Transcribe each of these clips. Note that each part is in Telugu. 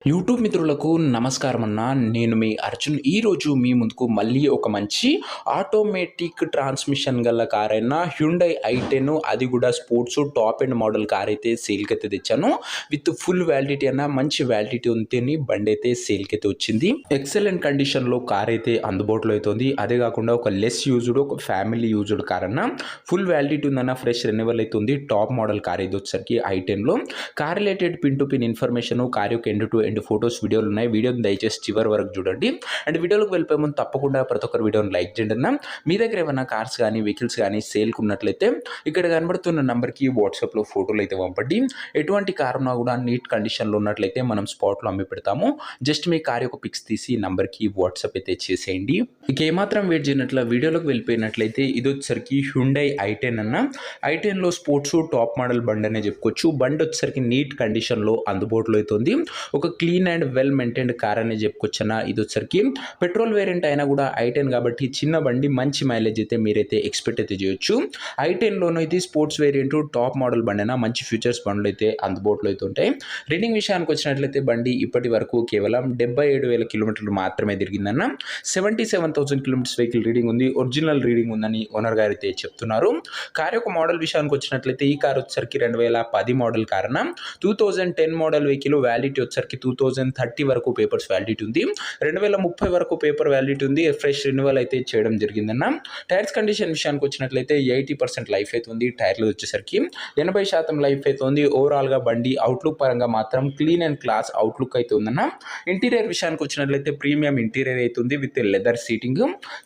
యూట్యూబ్ మిత్రులకు నమస్కారం అన్న. నేను మీ అర్జున్. ఈరోజు మీ ముందుకు మళ్ళీ ఒక మంచి ఆటోమేటిక్ ట్రాన్స్మిషన్ గల కార్ అయిన హ్యుండై i10, అది కూడా sports top and model car అయితే సేల్కి అయితే తెచ్చాను. విత్ ఫుల్ వ్యాలిడిటీ అన్న, మంచి వ్యాలిడిటీ ఉంటేనే బండి అయితే సేల్కి అయితే వచ్చింది. ఎక్సలెంట్ కండిషన్లో కార్ అయితే అందుబాటులో అవుతుంది. అదే కాకుండా ఒక లెస్ యూజ్డ్, ఒక ఫ్యామిలీ యూజ్డ్ కార్ అన్న. ఫుల్ వ్యాలిడిటీ ఉందన్న, ఫ్రెష్ రెన్యువల్ అయితే ఉంది. టాప్ మోడల్ కార్ ఇది వచ్చేసరికి i10లో. Car related pin to pin information, car యొక్క ఎండ్ టు ఎండ్ ఫోటోస్, వీడియోలు ఉన్నాయి. వీడియోని దయచేసి చివరి వరకు చూడండి. అండ్ వీడియోలోకి వెళ్ళిపోయే ముందు తప్పకుండా ప్రతి ఒక్కరు వీడియోని లైక్ చేయండి అన్న. మీ దగ్గర ఏమైనా కార్స్ కానీ వెహికల్స్ కానీ సేల్కి ఉన్నట్లయితే ఇక్కడ కనబడుతున్న నెంబర్కి వాట్సాప్లో ఫోటోలు అయితే పంపండి. ఎటువంటి కార్ ఉన్నా కూడా నీట్ కండిషన్లో ఉన్నట్లయితే మనం స్పాట్లో అమ్మి పెడతాము. జస్ట్ మీ కార్ యొక్క పిక్స్ తీసి నంబర్కి వాట్సాప్ అయితే చేసేయండి. ఇక ఏమాత్రం వెయిట్ చేయనట్ల వీడియోలోకి వెళ్ళిపోయినట్లయితే ఇది వచ్చేసరికి హ్యుండై i10 అన్న. i10లో స్పోర్ట్స్ టాప్ మోడల్ బండి అనే చెప్పుకోవచ్చు. బండి వచ్చేసరికి నీట్ కండిషన్లో అందుబాటులో అవుతుంది. ఒక clean and well maintained car అనే చెప్పుకోవచ్చు అన్న. ఇది వచ్చేసరికి పెట్రోల్ వేరియంట్ అయినా కూడా i10 కాబట్టి చిన్న బండి, మంచి మైలేజ్ అయితే మీరైతే ఎక్స్పెక్ట్ అయితే చేయొచ్చు. i10లోనూ ఇది స్పోర్ట్స్ వేరియంట్ టాప్ మోడల్ బండి అయినా, మంచి ఫీచర్స్ బండ్లు అయితే అందుబాటులో అయితే ఉంటాయి. రీడింగ్ విషయానికి వచ్చినట్లయితే బండి ఇప్పటి వరకు కేవలం 77,000 కిలోమీటర్లు మాత్రమే తిరిగిందన్న. 77,000 కిలోమీటర్స్ వెహికల్ రీడింగ్ ఉంది. ఒరిజినల్ రీడింగ్ ఉందని ఓనర్ గారు అయితే చెప్తున్నారు. కార్ యొక్క మోడల్ విషయానికి వచ్చినట్లయితే ఈ కార్ వచ్చేసరికి 2010 మోడల్ కార్ అన్న. 2010 మోడల్ వెహికల్ వ్యాలిడిటీ వచ్చేసరికి 2030 వరకు పేపర్స్ వ్యాలిడిటీ ఉంది. 2030 వరకు పేపర్ వ్యాలిడిటీ ఉంది. ఫ్రెష్ రెన్యువల్ అయితే చేయడం జరిగిందన్న. టైర్స్ కండిషన్ విషయానికి వచ్చినట్లయితే 80% లైఫ్ అయితే ఉంది. టైర్లు వచ్చేసరికి 80% లైఫ్ అయితే ఉంది. ఓవరాల్గా బండి అవుట్లుక్ పరంగా మాత్రం క్లీన్ అండ్ క్లాస్ అవుట్లుక్ అయితే ఉందన్న. ఇంటీరియర్ విషయానికి వచ్చినట్లయితే ప్రీమియం ఇంటీరియర్ అయితే ఉంది with leather seating.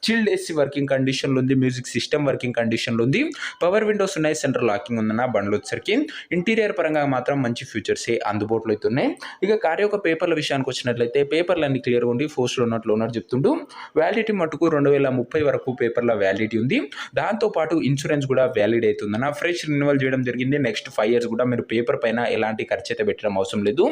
Chilled AC working కండిషన్లో ఉంది. మ్యూజిక్ సిస్టమ్ వర్కింగ్ కండిషన్లో ఉంది. పవర్ విండోస్ ఉన్నాయి. సెంట్రల్ లాకింగ్ ఉందన్న. బండ్లు వచ్చేసరికి ఇంటీరియర్ పరంగా మాత్రం మంచి ఫీచర్స్ అందుబాటులో అయితే ఉన్నాయి. ఇక కార్ యొక్క పేపర్ల విషయానికి వచ్చినట్లయితే పేపర్లు అన్ని క్లియర్గా ఉండి ఫోర్స్లో ఉన్నట్లు ఓనర్ చెప్తుండు. వ్యాలిడిటీ మటుకు 2030 వరకు పేపర్ల వ్యాలిడిటీ ఉంది. దాంతోపాటు ఇన్సూరెన్స్ కూడా వ్యాలిడ్ అవుతుందన్న. ఫ్రెష్ రెన్యువల్ చేయడం జరిగింది. నెక్స్ట్ 5 years కూడా మీరు పేపర్ పైన ఎలాంటి ఖర్చు అయితే పెట్టడం అవసరం లేదు.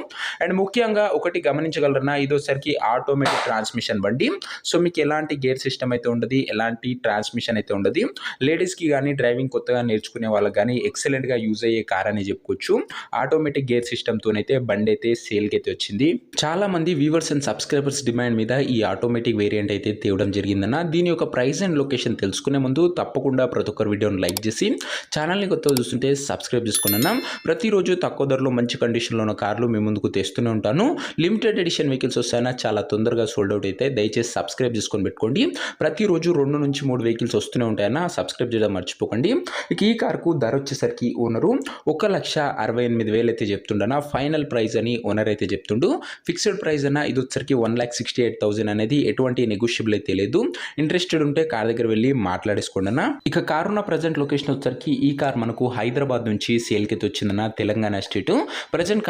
అండ్ ముఖ్యంగా ఒకటి గమనించగలరన్నా, ఇదోసరికి ఆటోమేటిక్ ట్రాన్స్మిషన్ బండి. సో మీకు ఎలాంటి గేర్ సిస్టమ్ అయితే ఉండదు, ఎలాంటి ట్రాన్స్మిషన్ అయితే ఉండదు. లేడీస్కి కానీ, డ్రైవింగ్ కొత్తగా నేర్చుకునే వాళ్ళకి కానీ ఎక్సలెంట్గా యూజ్ అయ్యే కార్ అని చెప్పుకోవచ్చు. ఆటోమేటిక్ గేర్ సిస్టమ్తోనైతే బండి అయితే సేల్కి అయితే వచ్చింది. చాలా మంది వ్యూవర్స్ అండ్ సబ్స్క్రైబర్స్ డిమాండ్ మీద ఈ ఆటోమేటిక్ వేరియంట్ అయితే తేవడం జరిగిందన్న. దీని యొక్క ప్రైస్ అండ్ లొకేషన్ తెలుసుకునే ముందు తప్పకుండా ప్రతి ఒక్కరు వీడియోని లైక్ చేసి ఛానల్ని కొత్తగా చూస్తుంటే సబ్స్క్రైబ్ చేసుకున్నాను. ప్రతిరోజు తక్కువ ధరలో మంచి కండిషన్లో ఉన్న కార్లు మీ ముందుకు తెస్తూనే ఉంటాను. లిమిటెడ్ ఎడిషన్ వెహికల్స్ వస్తాయన్నా, చాలా తొందరగా సోల్డ్ అవుట్ అయితే. దయచేసి సబ్స్క్రైబ్ చేసుకొని పెట్టుకోండి. ప్రతిరోజు 2 నుంచి 3 వెహికల్స్ వస్తూనే ఉంటాయన్నా, సబ్స్క్రైబ్ చేయడం మర్చిపోకండి. ఇక ఈ కార్కు ధర వచ్చేసరికి ఓనరు 1,68,000 అయితే చెప్తుండనా. ఫైనల్ ప్రైస్ అని ఓనర్ అయితే చెప్తుండు. ఫిక్స్డ్ ప్రైస్ అన్న ఇది వచ్చరికి 1,68,000 అనేది ఎటువంటి నెగోషియబుల్ అయితే లేదు. ఇంట్రెస్టెడ్ ఉంటే కార్ దగ్గర వెళ్ళి మాట్లాడేసుకోండి అన్న. ఇక కార్ ఉన్న ప్రజెంట్ లొకేషన్ వచ్చరికి ఈ కార్ మనకు హైదరాబాద్ నుంచి సేల్కి అయితే వచ్చిందన్న, తెలంగాణ స్టేట్. ప్రజెంట్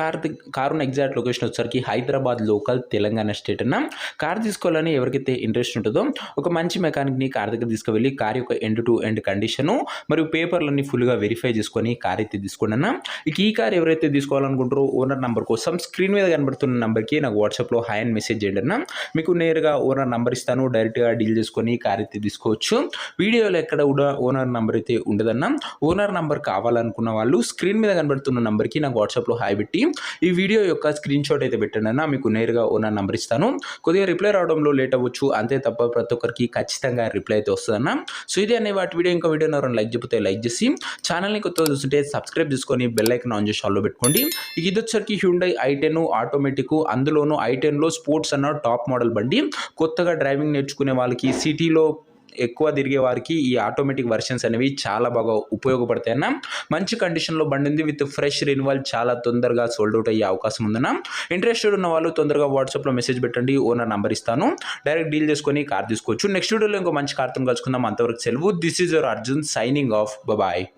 కార్ ఉన్న ఎగ్జాక్ట్ లొకేషన్ వచ్చరికి హైదరాబాద్ లోకల్, తెలంగాణ స్టేట్ అన్న. కార్ తీసుకోవాలని ఎవరికైతే ఇంట్రెస్ట్ ఉంటుందో ఒక మంచి మెకానిక్ని కార్ దగ్గర తీసుకువెళ్ళి కార్ యొక్క ఎండ్ టు ఎండ్ కండిషను మరియు పేపర్లన్నీ ఫుల్గా వెరిఫై చేసుకొని కార్ అయితే తీసుకోండి అన్న. ఇక ఈ కార్ ఎవరైతే తీసుకోవాలనుకుంటారో ఓనర్ నంబర్ కోసం స్క్రీన్ మీద కనబడుతున్న నెంబర్కి నాకు వాట్సాప్లో హాయ్ అని మెసేజ్ చేయండి అన్న. మీకు నేరుగా ఓనర్ నెంబర్ ఇస్తాను. డైరెక్ట్గా డీల్ చేసుకొని కార్ అయితే తీసుకోవచ్చు. వీడియోలో ఎక్కడ కూడా ఓనర్ నెంబర్ అయితే ఉండదన్న. ఓనర్ నెంబర్ కావాలనుకున్న వాళ్ళు స్క్రీన్ మీద కనబడుతున్న నెంబర్కి నాకు వాట్సాప్లో హాయ్ పెట్టి ఈ వీడియో యొక్క స్క్రీన్ షాట్ అయితే పెట్టండి అన్న. మీకు నేరుగా ఓనర్ నెంబర్ ఇస్తాను. కొద్దిగా రిప్లై రావడంలో లేట్ అవ్వచ్చు, అంతే తప్ప ప్రతి ఒక్కరికి ఖచ్చితంగా రిప్లై అయితే వస్తుందన్న. సో ఇదే అనే వాటి వీడియో. ఇంకా వీడియో ఎవరైనా లైక్ చెప్తే లైక్ చేసి ఛానల్ని కొత్తగా చూస్తుంటే సబ్స్క్రైబ్ చేసుకొని బెల్ ఐకాన్ ఆన్ చేసి ఆల్లో పెట్టుకోండి. ఇది వచ్చరికి హ్యుండై i10 ఆటోమేటిక్. అందులోనూ i10లో స్పోర్ట్స్ అన్న టాప్ మోడల్ బండి. కొత్తగా డ్రైవింగ్ నేర్చుకునే వాళ్ళకి, సిటీలో ఎక్కువ తిరిగే వారికి ఈ ఆటోమేటిక్ వర్షన్స్ అనేవి చాలా బాగా ఉపయోగపడతాయి అన్న. మంచి కండిషన్లో బండి ఉంది. విత్ ఫ్రెష్ రెన్యువల్, చాలా తొందరగా సోల్డ్ అవుట్ అయ్యే అవకాశం ఉందన్న. ఇంట్రెస్టెడ్ ఉన్న వాళ్ళు తొందరగా వాట్సాప్లో మెసేజ్ పెట్టండి. ఓనర్ నంబర్ ఇస్తాను. డైరెక్ట్ డీల్ చేసుకొని కార్ తీసుకోవచ్చు. నెక్స్ట్ వీడియోలో ఇంకో మంచి కార్తో కలుసుకుందాం. అంతవరకు సెలవు. This is your Arjun signing off. Bye.